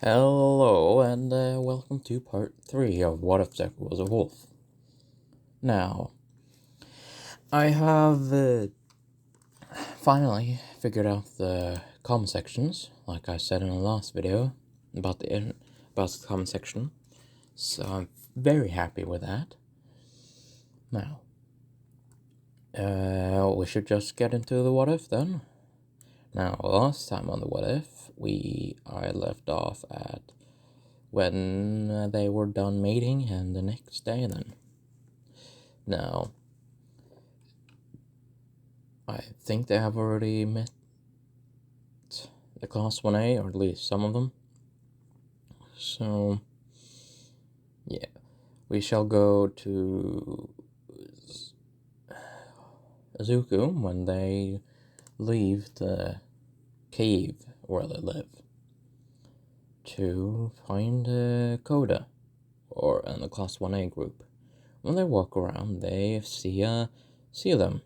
Hello, and welcome to part 3 of What If Deku Was a Wolf. Now, I have finally figured out the comment sections, like I said in the last video, about the comment section, so I'm very happy with that. Now, we should just get into the What If then. Now, last time on the What If, I left off at when they were done mating, and the next day then. Now, I think they have already met the Class 1A, or at least some of them. So, yeah, we shall go to Izuku when they leave the cave where they live to find Koda, and the Class 1A group. When they walk around, they see them.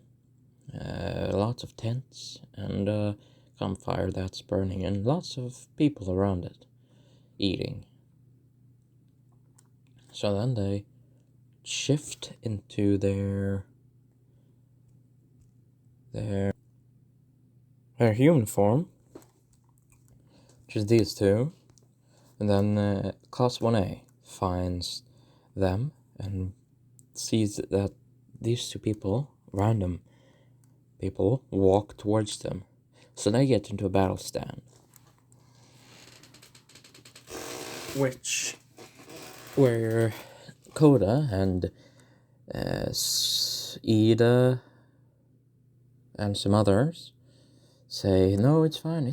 Lots of tents and a campfire that's burning, and lots of people around it eating. So then they shift into their human form, which is these two, and then Class 1A finds them and sees that these two people, random people, walk towards them. So they get into a battle stand, where Koda and Ida and some others say, "No, it's fine.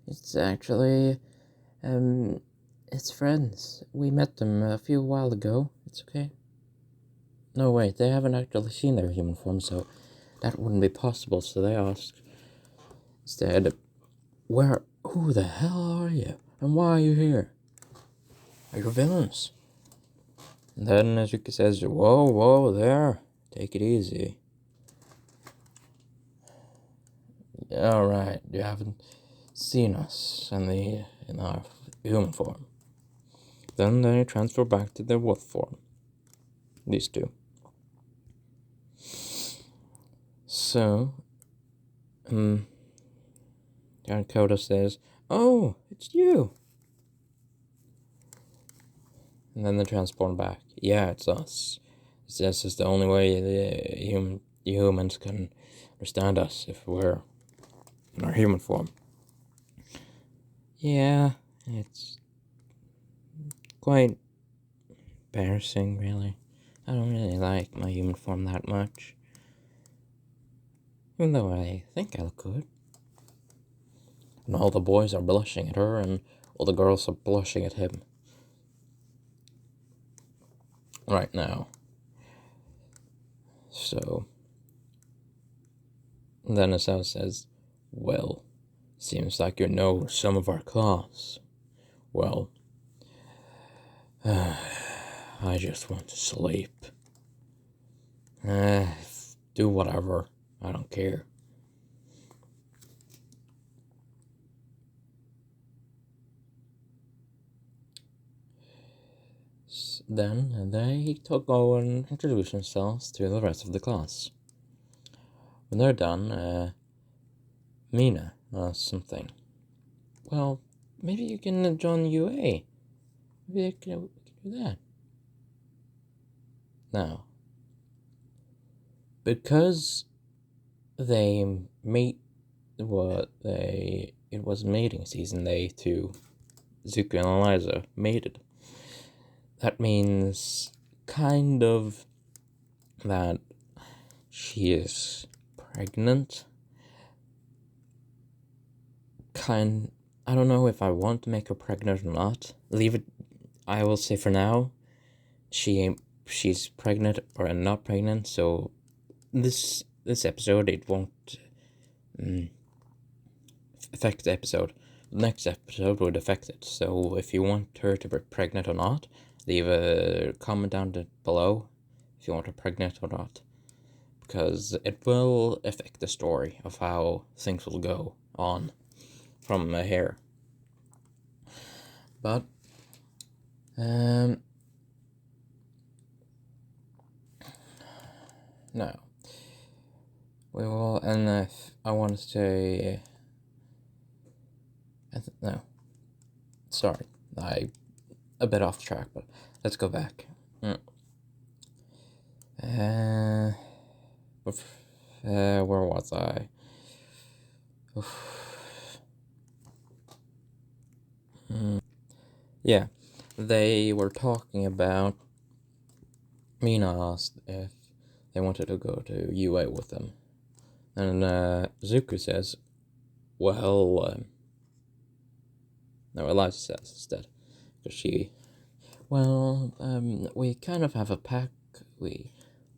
It's actually, it's friends. We met them a few while ago. It's okay." No, wait, they haven't actually seen their human form, so that wouldn't be possible. So they ask instead, who the hell are you? And why are you here? Are you villains? And then Azuki says, whoa, there. Take it easy. Alright, you haven't seen us in our human form. Then they transfer back to their wolf form. These two. So, Koda says, "Oh, it's you." And then they transform back. Yeah, it's us. This is the only way the humans can understand us, if we're in our human form. Yeah, it's quite embarrassing, really. I don't really like my human form that much. Even though I think I look good. And all the boys are blushing at her, and all the girls are blushing at him. Right now. So, then Asao says, "Well, seems like you know some of our class. Well, I just want to sleep. Do whatever. I don't care." Then they go and introduce themselves to the rest of the class. When they're done, Mina asks something. "Well, maybe you can join UA. Maybe we can do that." Now, because they mate it was mating season, they two, Zuko and Eliza, mated. That means kind of that she is pregnant. I don't know if I want to make her pregnant or not. Leave it, I will say for now, she's pregnant or not pregnant, so this episode, it won't affect the episode. The next episode would affect it, so if you want her to be pregnant or not, leave a comment down below if you want her pregnant or not, because it will affect the story of how things will go on from here. But no, we will. And if I want to say, no, sorry, a bit off track, but let's go back. Where was I? Yeah, they were talking about. Mina asked if they wanted to go to UA with them, and Zuko says, "Well, no, Eliza says instead, because we kind of have a pack we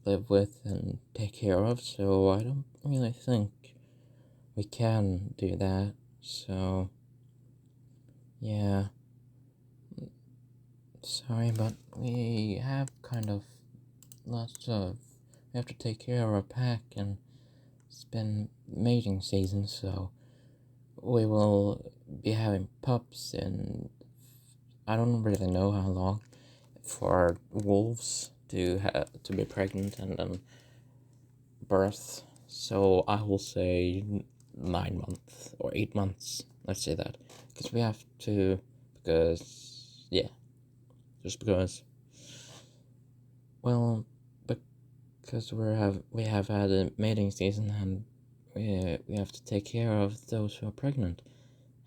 live with and take care of, so I don't really think we can do that. So, yeah, sorry, but we have kind of lots of. We have to take care of our pack, and it's been mating season, so we will be having pups, and I don't really know how long for wolves to be pregnant and then birth. So I will say 9 months or 8 months. Let's say that because we have to just because. Well, because we have had a mating season, and we have to take care of those who are pregnant,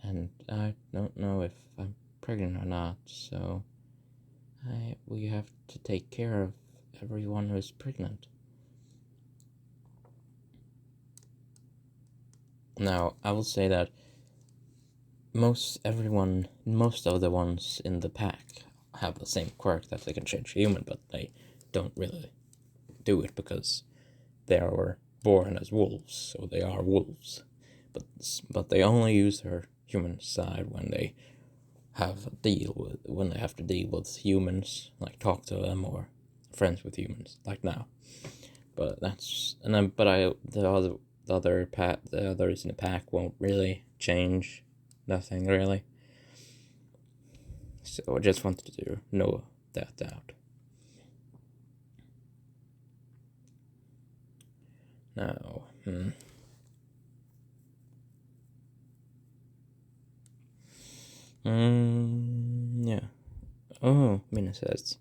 and I don't know if I'm pregnant or not, so we have to take care of everyone who is pregnant. Now, I will say that most of the ones in the pack have the same quirk that they can change human, but they don't really do it because they are born as wolves, so they are wolves. But they only use their human side when they have to deal with humans, like talk to them or friends with humans, like now. But that's the others in the pack won't really change, nothing really. So I just wanted to know that out. Now, yeah. Oh, Mina says.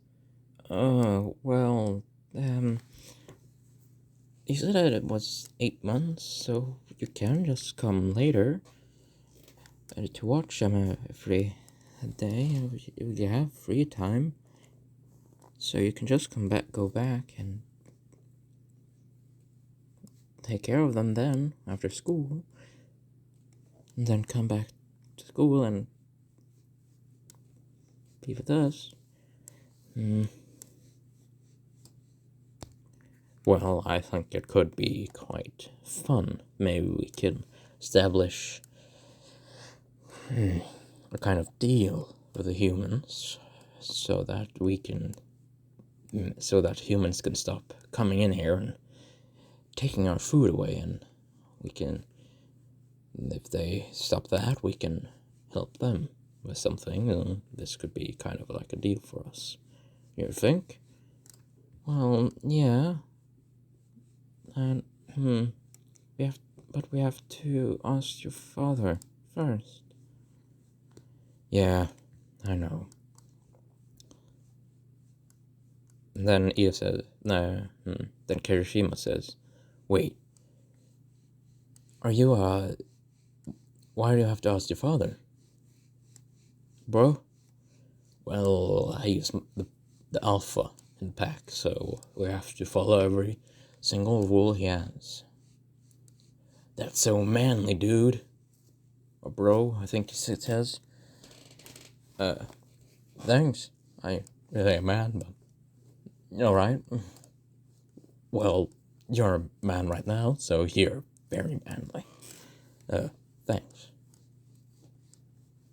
Oh, well, you said that it was 8 months, so you can just come later to watch them every day. You have free time, so you can just go back and take care of them then after school, and then come back to school and be with us. Well, I think it could be quite fun. Maybe we can establish a kind of deal with the humans so that humans can stop coming in here and taking our food away, and if they stop that, we can help them with something, and this could be kind of like a deal for us. You think? Well, yeah. And, we have to ask your father first. Yeah, I know. And then Io says, no, then Kirishima says, wait, why do you have to ask your father? Bro? Well, he's the alpha in the pack, so we have to follow every single rule he has. That's so manly, dude. Or bro, I think it says. Thanks. I really am man, but alright. Well, you're a man right now, so you're very manly. Thanks.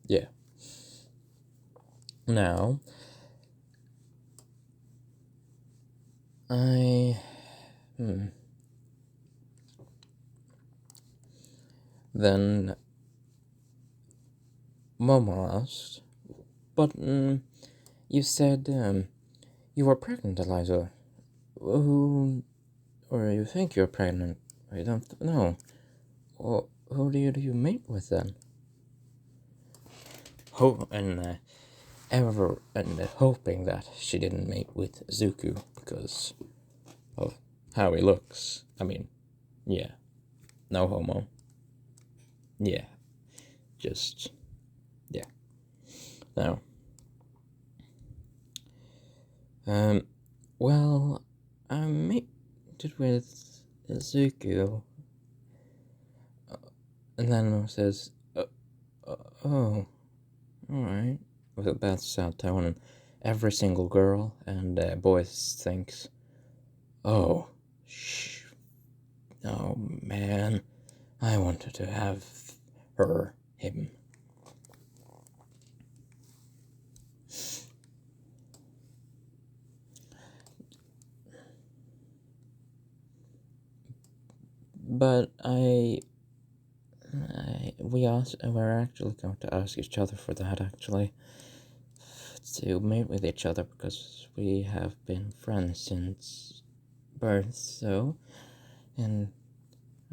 Yeah. Now, then Momo asked, But, you said, you were pregnant, Eliza. Who, or you think you're pregnant? I don't know. Or who do you mate with then? Hoping that she didn't mate with Zuko because of how he looks. I mean, yeah, no homo. Yeah, just, yeah. No. Well, I mated with Zuko, and then says, oh, alright, with a bad sad tone, and every single girl and boy thinks, oh, oh man, I wanted to have him. But we're actually going to ask each other for that, actually, to mate with each other, because we have been friends since birth, so, and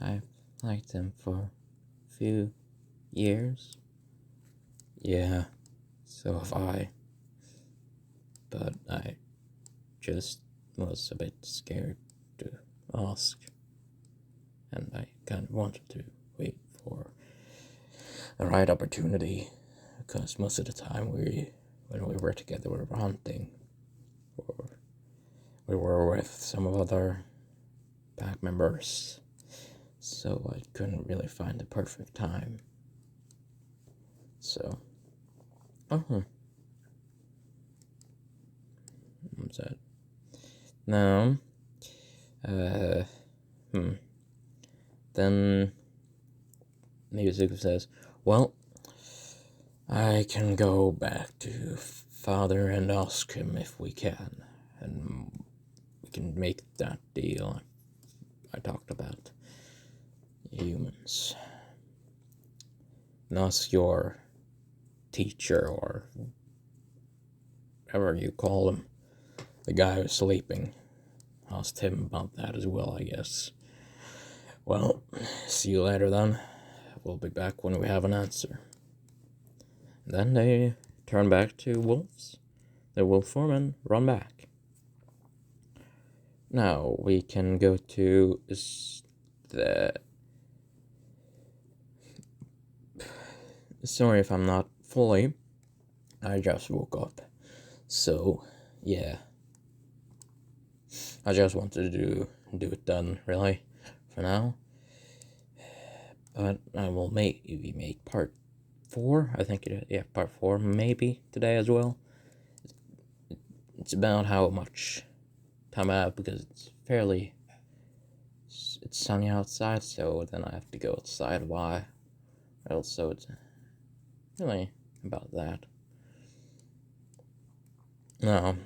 I've liked him for a few years. Yeah, so have I. But I just was a bit scared to ask, and I kind of wanted to wait for the right opportunity, because most of the time when we were together, we were hunting, or we were with some of other pack members, so I couldn't really find the perfect time. So, what's that? Now, then Music says, well, I can go back to Father and ask him if we can, and we can make that deal I talked about. Humans. And ask your teacher, or whatever you call him, the guy who's sleeping. Asked him about that as well, I guess. Well, see you later then. We'll be back when we have an answer. Then they turn back to wolves. The wolf form and run back. Now we can go to the... Sorry if I'm not fully. I just woke up. So, yeah. I just wanted to do it done, really, for now. But I will maybe make part 4. I think part 4 maybe today as well. It's about how much time I have, because it's sunny outside, so then I have to go outside. Why? Also, it's really about that. No.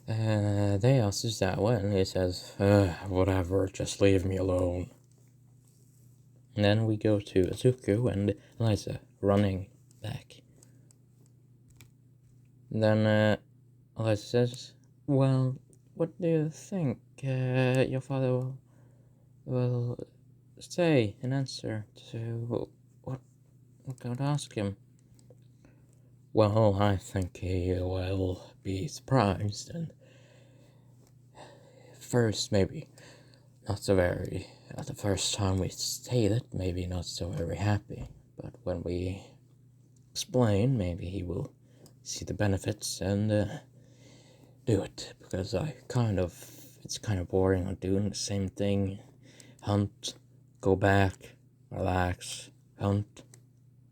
They asked us that way, and he says, whatever, just leave me alone. And then we go to Azuku and Eliza running back. And then Eliza says, well, what do you think your father will say in answer to what I'm going to ask him? Well, I think he will be surprised, and first maybe not so very, at the first time we state it, maybe not so very happy, but when we explain, maybe he will see the benefits and do it, because it's kind of boring on doing the same thing. Hunt, go back, relax, hunt,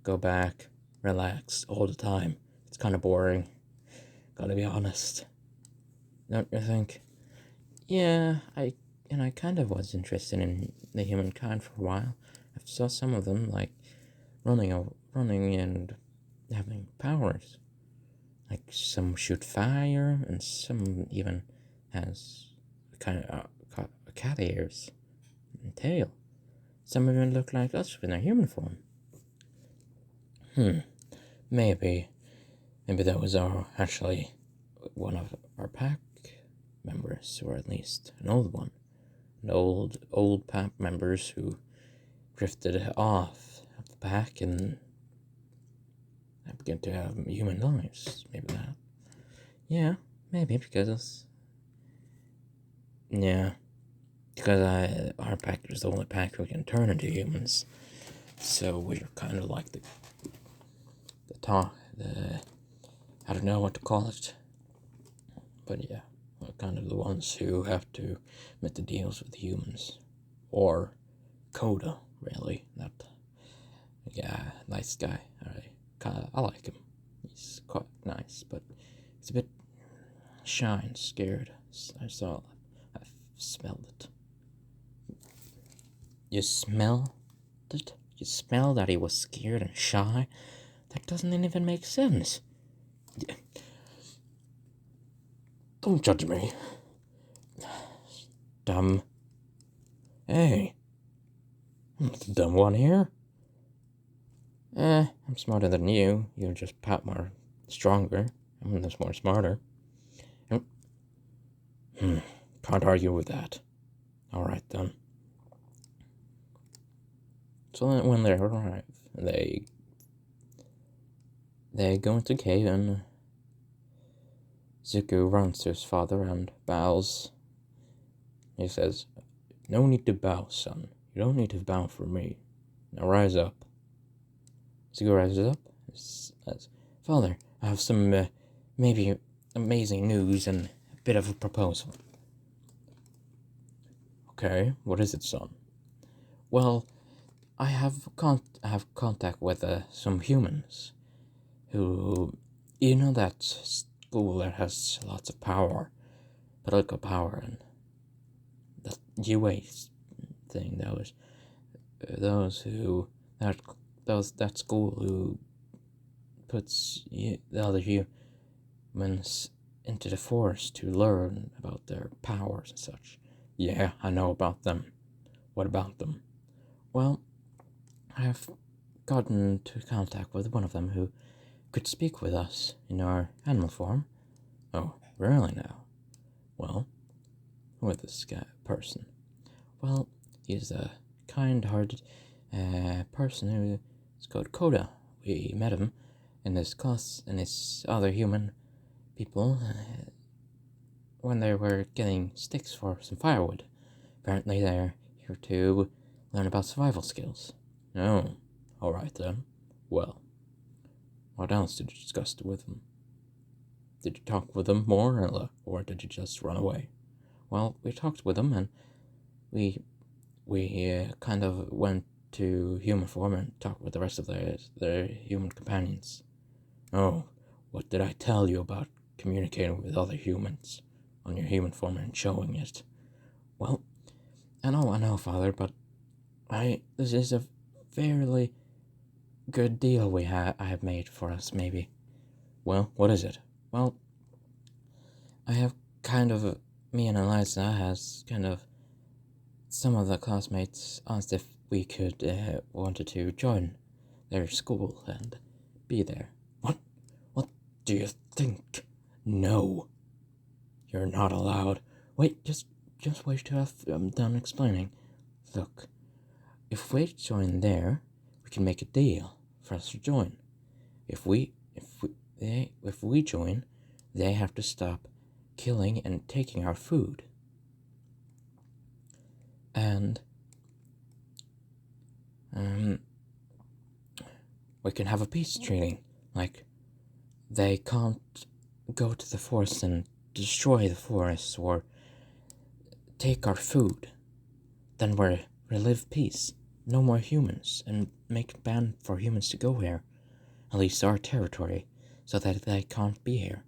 go back, relax all the time. It's kind of boring, gotta be honest. Don't you think? Yeah, I kind of was interested in the humankind for a while. I saw some of them, like, running and having powers. Like, some shoot fire, and some even has kind of cat ears and tail. Some even look like us in their human form. Maybe. Maybe that was actually one of our pack members, or at least an old one. An old pack members who drifted off of the pack and began to have human lives. Maybe that. Yeah, maybe because our pack is the only pack who can turn into humans. So we're kind of like the I don't know what to call it, but yeah, we're kind of the ones who have to make the deals with humans, or Coda, really. Not, yeah, nice guy. I like him. He's quite nice, but he's a bit shy and scared. I smelled it. You smelled it? You smell that he was scared and shy? That doesn't even make sense. Don't judge me. Dumb. Hey, I'm not the dumb one here. I'm smarter than you. You're just pat more stronger. I'm just more smarter. Can't argue with that. Alright then. So when they arrive, they go into the cave, and Zuko runs to his father and bows. He says, "No need to bow, son. You don't need to bow for me. Now rise up." Zuko rises up and says, "Father, I have some maybe amazing news and a bit of a proposal." "Okay, what is it, son?" "Well, I have contact with some humans who, that school that has lots of power, political power, and that UA thing. That school who puts the other humans into the forest to learn about their powers and such." "Yeah, I know about them. What about them?" "Well, I have gotten into contact with one of them who could speak with us in our animal form." "Oh, really now? Well, who is this person?" "Well, he's a kind-hearted person who is called Coda. We met him in this class and his other human people when they were getting sticks for some firewood. Apparently they're here to learn about survival skills." "Oh, alright then. Well, what else did you discuss with them? Did you talk with them more, or did you just run away?" "Well, we talked with them, and we kind of went to human form and talked with the rest of their human companions." "Oh, what did I tell you about communicating with other humans on your human form and showing it?" "Well, I know, Father, but this is a fairly good deal I have made for us, maybe." "Well, what is it?" "Well, I have me and Eliza has some of the classmates asked if we could, wanted to join their school and be there." What do you think? No, you're not allowed." "Wait, just wait till I'm done explaining. Look, if we join there, we can make a deal for us to join. If we join, they have to stop killing and taking our food. And we can have a peace treaty. Like, they can't go to the forest and destroy the forests or take our food. Then we live peace. No more humans, and make a ban for humans to go here. At least our territory, so that they can't be here.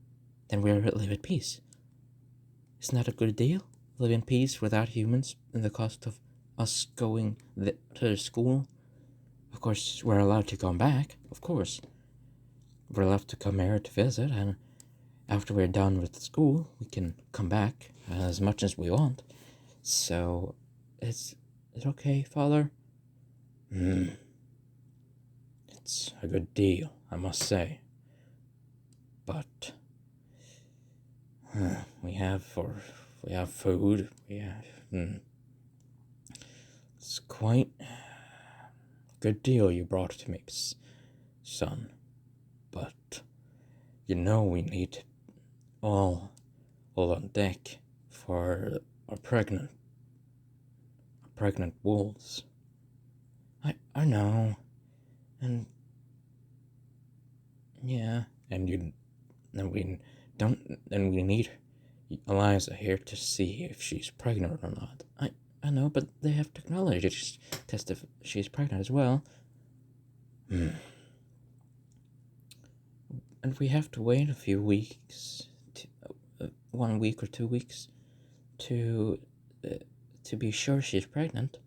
Then we live at peace. Isn't that a good deal? Live in peace without humans, and the cost of us going to the school. Of course, we're allowed to come back, of course. We're allowed to come here to visit, and after we're done with school, we can come back as much as we want. So, is it okay, Father?" It's a good deal, I must say. but we have food. It's quite a good deal you brought to me, son. But we need all on deck for our pregnant wolves. I know, and yeah, and we need Eliza here to see if she's pregnant or not. I know, but they have technology to just test if she's pregnant as well. And we have to wait a few weeks, 1 week or 2 weeks, to be sure she's pregnant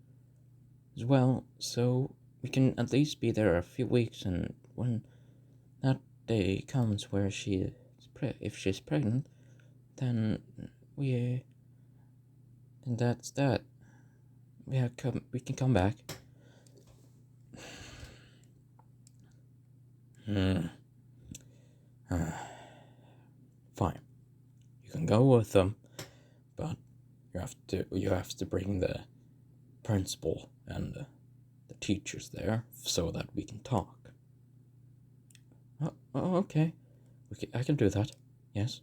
as well. So we can at least be there a few weeks, and when that day comes where if she's pregnant, then that's that. We can come back. Fine. You can go with them, but you have to bring the principal and the teachers there so that we can talk. Oh, okay. I can do that. Yes.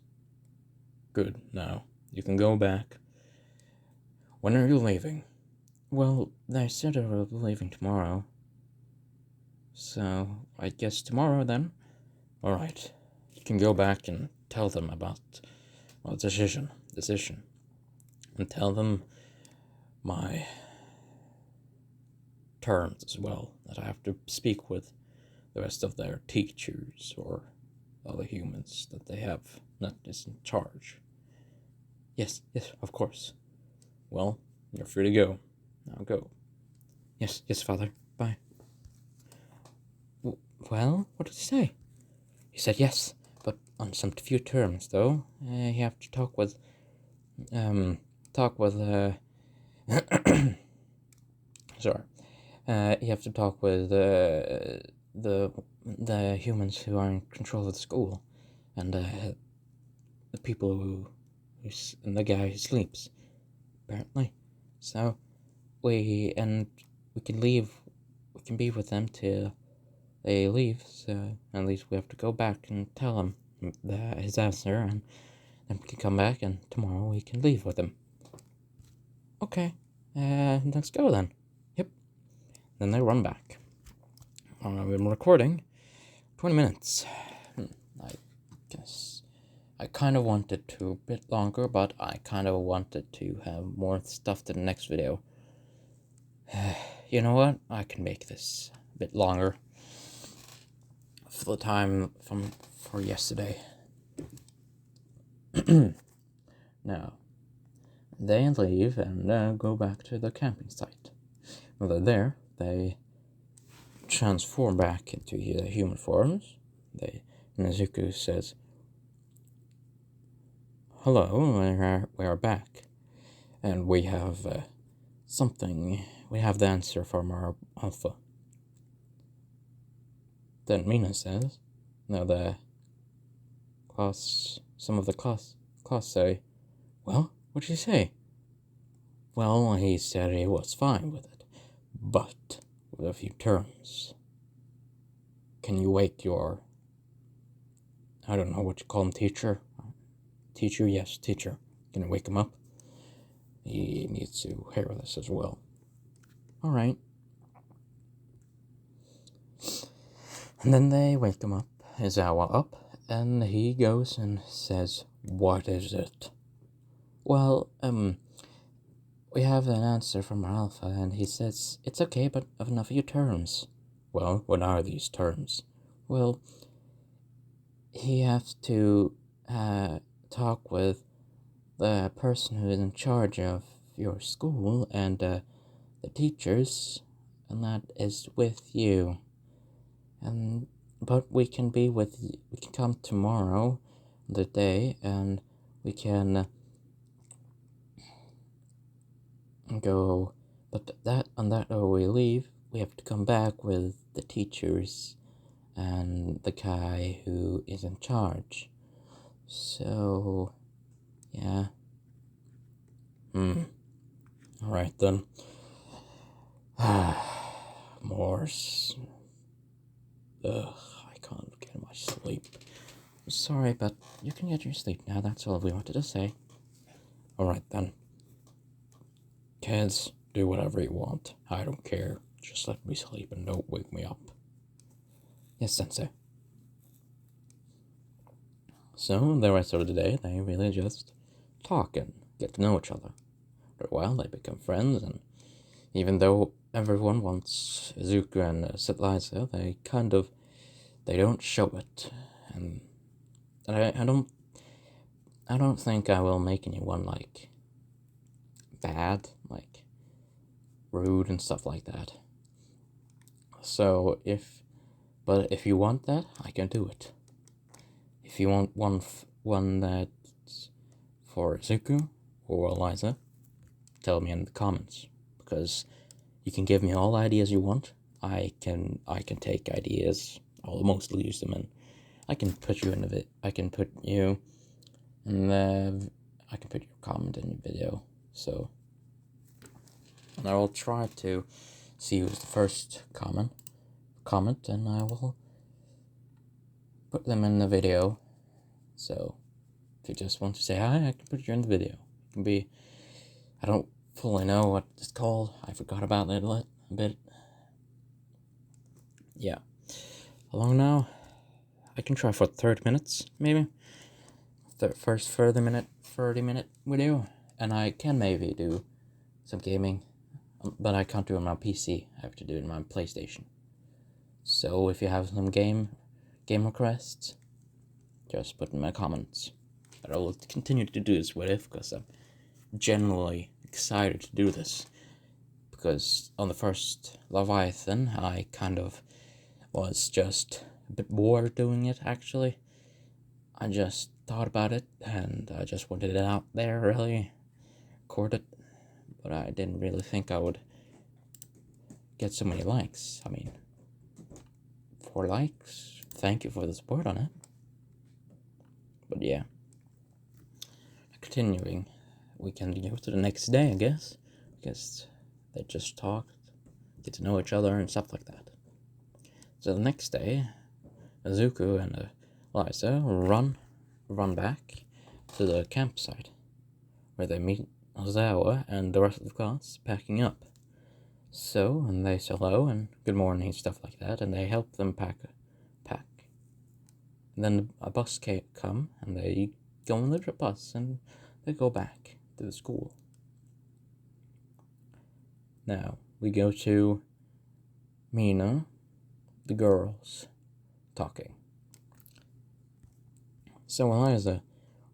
Good. Now you can go back. When are you leaving? Well, they said they were leaving tomorrow. So I guess tomorrow then. All right. You can go back and tell them about decision, and tell them my terms as well, that I have to speak with the rest of their teachers or other humans that they have that is in charge. Yes, of course. Well, you're free to go. Now go. Yes, Father. Bye. Well, what did he say? He said yes, but on some few terms, though. You have to talk with, sorry. You have to talk with, the humans who are in control of the school, and, the people and the guy who sleeps, apparently. So, we can leave, we can be with them till they leave, so at least we have to go back and tell him his answer, and then we can come back, and tomorrow we can leave with him. Okay, let's go then. Yep. Then they run back. I've been recording 20 minutes. I guess I kind of wanted to a bit longer, but I kind of wanted to have more stuff to the next video. You know what? I can make this a bit longer for the time for yesterday. Now, they leave and go back to the camping site. When they're there, they transform back into their human forms. Nezuko says, "Hello, we are back, and we have something. We have the answer from our alpha." Then Mina says, "No, some of the class say, well, what did he say?" "Well, he said he was fine with it, but with a few terms. Can you wake your, I don't know what you call him, teacher? Teacher, yes, teacher. Can you wake him up? He needs to hear this as well." "All right." And then they wake him up, Izawa up, and he goes and says, "What is it?" "Well, we have an answer from our alpha, and he says it's okay, but of a few terms." "Well, what are these terms?" "Well, he has to talk with the person who is in charge of your school and the teachers, and that is with you. But we can come tomorrow, the day, and we can go. But on that day we leave, we have to come back with the teachers and the guy who is in charge. So, yeah. Alright then. Morse. Ugh, I can't get my sleep. Sorry, but you can get your sleep now, that's all we wanted to say. Alright then. Kids, do whatever you want. I don't care. Just let me sleep and don't wake me up. Yes, Sensei. So, the rest of the day, they really just talk and get to know each other. After a while, they become friends, and even though everyone wants Zuko and Liza, they don't show it. And I don't think I will make anyone, like, bad, like, rude and stuff like that. So, but if you want that, I can do it. If you want one that's for Zuko or Eliza, tell me in the comments, because you can give me all ideas you want. I can take ideas. I'll mostly use them, and I can put you in the I can put you in the I can put your comment in the video. So, and I will try to see who's the first comment, and I will put them in the video. So, if you just want to say hi, I can put you in the video. It can be, I don't fully know what it's called. I forgot about it a bit. Yeah. How long now? I can try for 30 minutes, maybe. First 30-minute video. And I can maybe do some gaming. But I can't do it on my PC. I have to do it on my PlayStation. So if you have some game requests, just put in my comments. But I will continue to do this with it, because I'm genuinely excited to do this. Because on the first Leviathan, I kind of was just a bit bored doing it, actually. I just thought about it, and I just wanted it out there, really. Record it. But I didn't really think I would get so many likes. I mean, 4 likes. Thank you for the support on it. But yeah. Continuing, we can go to the next day, I guess. Because they just talked, get to know each other and stuff like that. So the next day, Zuko and Liza run back to the campsite, where they meet Ozawa and the rest of the class packing up. So, and they say hello and good morning, stuff like that, and they help them pack. And then a bus come, and they go on the bus, and they go back to the school. Now, we go to Mina, the girls, talking. So, Eliza,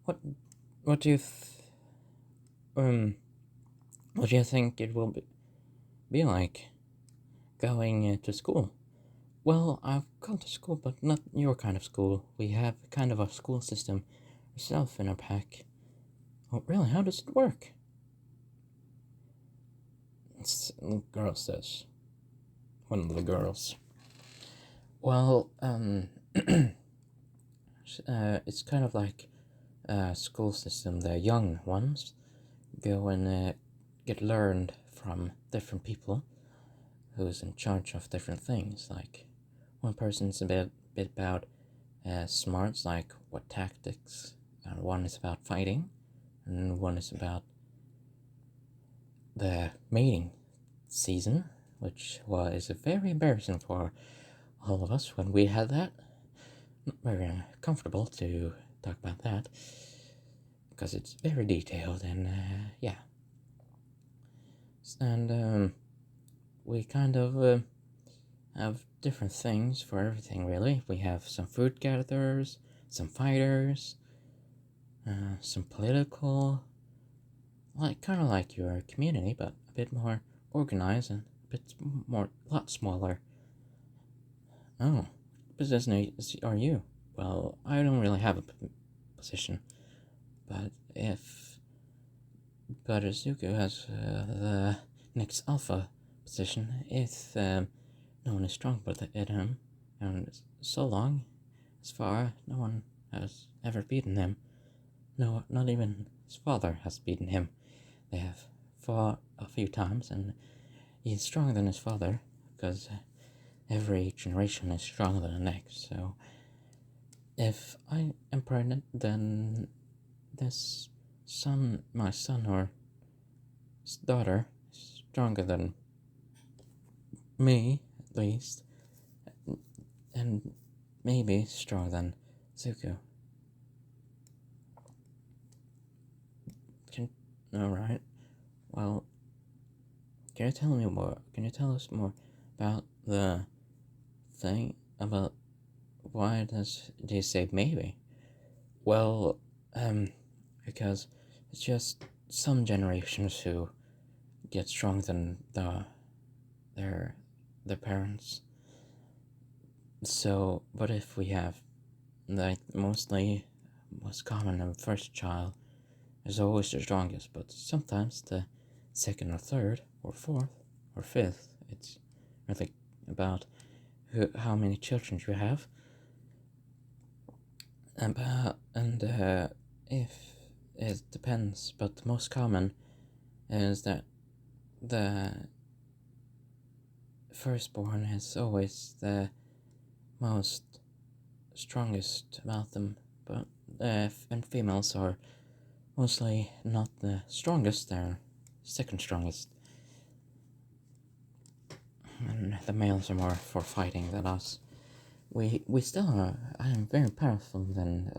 what do you what do you think it will be like going to school? Well, I've gone to school, but not your kind of school. We have kind of a school system ourselves in our pack. Oh, really? How does it work? The girl says. One of the girls. Well, it's kind of like a school system. The young ones go and get learned from different people who's in charge of different things. Like, one person's a bit about smarts, like what tactics, and one is about fighting, and one is about the mating season, which was very embarrassing for all of us when we had that. Not very comfortable to talk about that, because it's very detailed, and yeah. And we kind of have different things for everything, really. We have some food gatherers, some fighters, some political, like kind of like your community, but a bit more organized and a bit more, a lot smaller. Oh, what position are you? Well, I don't really have a position, but Zuko has the next alpha position, if no one is strong but at him, and so long, as far, no one has ever beaten him. No, not even his father has beaten him. They have fought a few times, and he's stronger than his father, because every generation is stronger than the next. So, if I am pregnant, then this my son or his daughter, is stronger than me, at least, and maybe stronger than Zuko. Alright. Well, can you tell me more? Can you tell us more about the thing about why do you say maybe? Well, because it's just some generations who get stronger than their parents. So, but if we have like most common and first child is always the strongest, but sometimes the second or third or fourth or fifth, it's really about how many children you have, and if it depends, but the most common is that the firstborn is always the most strongest about them, but and females are mostly not the strongest, they're second strongest. And the males are more for fighting than us. We still are. I am very powerful than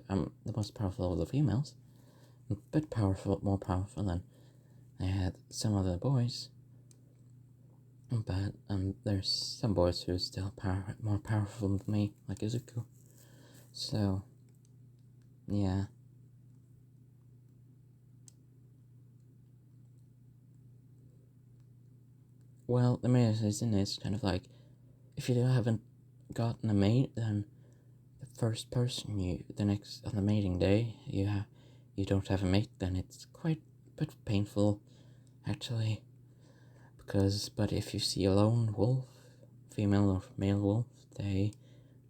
I'm the most powerful of the females. A bit powerful, more powerful than I had some of the boys. But there's some boys who are still more powerful than me, like Izuku. So, yeah. Well, the main reason is kind of like, if you haven't gotten a mate, then the first person the next, on the mating day, you don't have a mate, then it's quite a bit painful, actually. But if you see a lone wolf, female or male wolf, they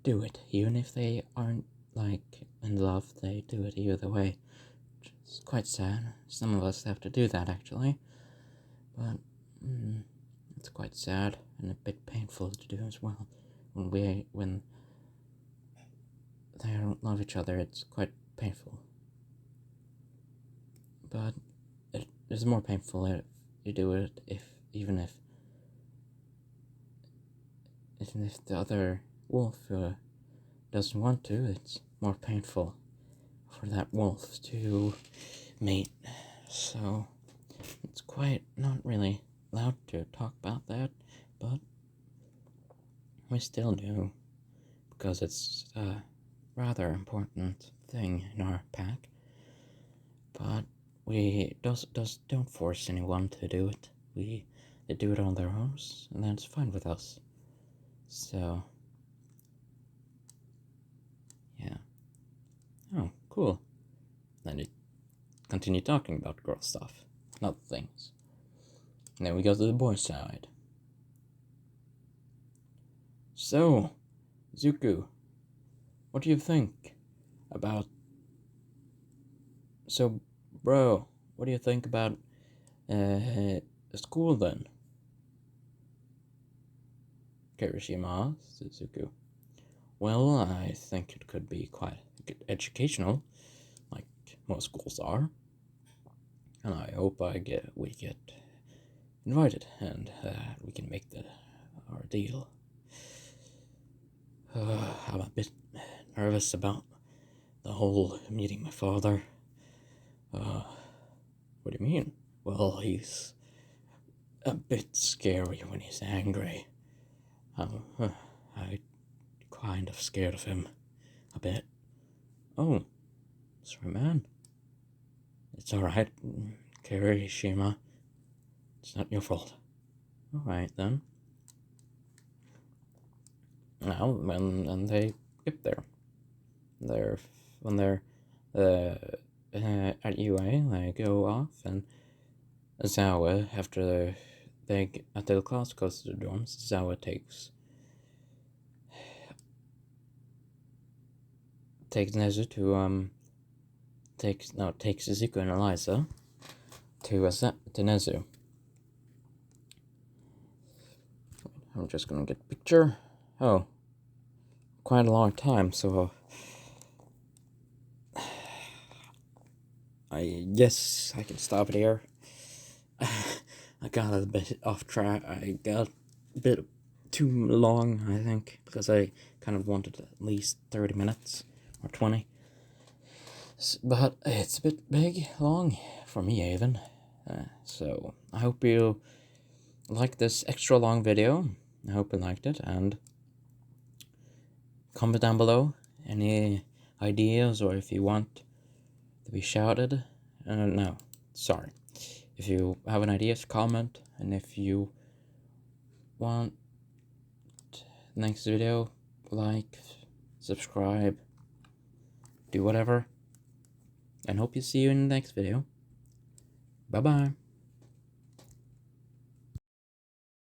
do it. Even if they aren't, like, in love, they do it either way. It's quite sad. Some of us have to do that, actually. But, it's quite sad and a bit painful to do as well. When they don't love each other, it's quite painful. But it is more painful if you do it even if the other wolf doesn't want to. It's more painful for that wolf to mate. So it's quite not really allowed to talk about that, but we still do, because it's a rather important thing in our pack. But we don't force anyone to do it. They do it on their own, and that's fine with us. So, yeah. Oh, cool. Then you continue talking about girl stuff, not things. And then we go to the boy side. So, Zuko, what do you think about... So, bro, what do you think about school then? Kirishima asked Zuko. Well, I think it could be quite educational, like most schools are. And I hope we get invited, and we can make our deal. I'm a bit nervous about the whole meeting my father. What do you mean? Well, he's a bit scary when he's angry. I'm kind of scared of him a bit. Oh, sorry, man. It's alright, Kirishima. It's not your fault. Alright, then. Now, when they get there, when they're at UA, they go off, and Zawa, after the class goes to the dorms, Zawa takes takes Nezu to takes Izuku and Eliza to Nezu. I'm just gonna get a picture. Oh, quite a long time, so I guess I can stop it here. I got a bit off track. I got a bit too long, I think, because I kind of wanted at least 30 minutes or 20. But it's a bit long for me even. So I hope you like this extra long video. I hope you liked it, and comment down below any ideas, or if you want to be shouted. No, sorry. If you have an idea, comment, and if you want next video, like, subscribe, do whatever, and hope you see you in the next video. Bye bye.